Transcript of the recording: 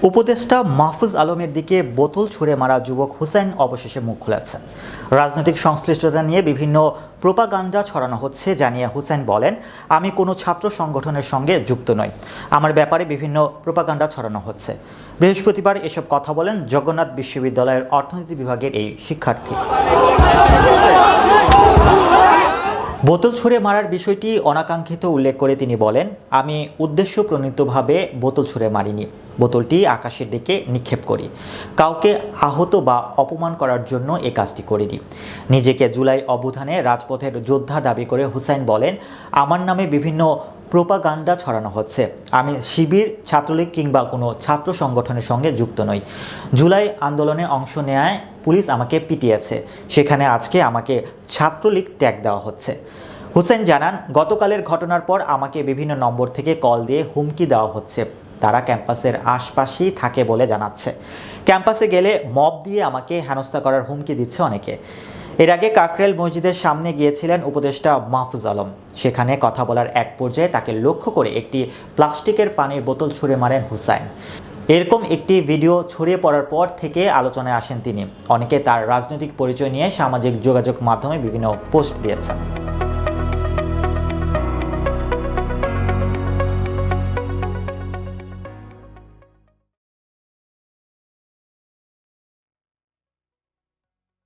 উপদেষ্টা মাহফুজ আলমের দিকে বোতল ছুঁড়ে মারা যুবক হুসাইন অবশেষে মুখ খুলেছেন। রাজনৈতিক সংশ্লিষ্টতা নিয়ে বিভিন্ন প্রোপাগান্ডা ছড়ানো হচ্ছে জানিয়ে হুসাইন বলেন, আমি কোনো ছাত্র সংগঠনের সঙ্গে যুক্ত নই, আমার ব্যাপারে বিভিন্ন প্রোপাগান্ডা ছড়ানো হচ্ছে। বৃহস্পতিবার এসব কথা বলেন জগন্নাথ বিশ্ববিদ্যালয়ের অর্থনীতি বিভাগের এই শিক্ষার্থী। বোতল ছুঁড়ে মারার বিষয়টি অনাকাঙ্ক্ষিত উল্লেখ করে তিনি বলেন, আমি উদ্দেশ্যপ্রণীতভাবে বোতল ছুঁড়ে মারিনি, বোতলটি আকাশের দিকে নিক্ষেপ করি। কাউকে আহত বা অপমান করার জন্য এ কাজটি করিনি। নিজেকে জুলাই অভ্যুত্থানে রাজপথের যোদ্ধা দাবি করে হুসাইন বলেন, আমার নামে বিভিন্ন প্রোপাগান্ডা ছড়ানো হচ্ছে। আমি শিবির, ছাত্রলীগ কিংবা কোনো ছাত্র সংগঠনের সঙ্গে যুক্ত নই। জুলাই আন্দোলনে অংশ নেয় পুলিশ আমাকে পিটিয়েছে, সেখানে আজকে আমাকে ছাত্রলীগ ট্যাগ দেওয়া হচ্ছে। হুসেন জানান, গতকালের ঘটনার পর আমাকে বিভিন্ন নম্বর থেকে কল দিয়ে হুমকি দেওয়া হচ্ছে। তারা ক্যাম্পাসের আশপাশেই থাকে বলে জানাচ্ছে। ক্যাম্পাসে গেলে মব দিয়ে আমাকে হেনস্থা করার হুমকি দিচ্ছে অনেকে। এর আগে কাকরাইল মসজিদের সামনে গিয়েছিলেন উপদেষ্টা মাহফুজ আলম। সেখানে কথা বলার এক পর্যায়ে তাকে লক্ষ্য করে একটি প্লাস্টিকের পানির বোতল ছুঁড়ে মারেন হুসাইন। এরকম একটি ভিডিও ছড়িয়ে পড়ার পর থেকে আলোচনায় আসেন তিনি। অনেকে তার রাজনৈতিক পরিচয় নিয়ে সামাজিক যোগাযোগ মাধ্যমে বিভিন্ন পোস্ট দিয়েছেন।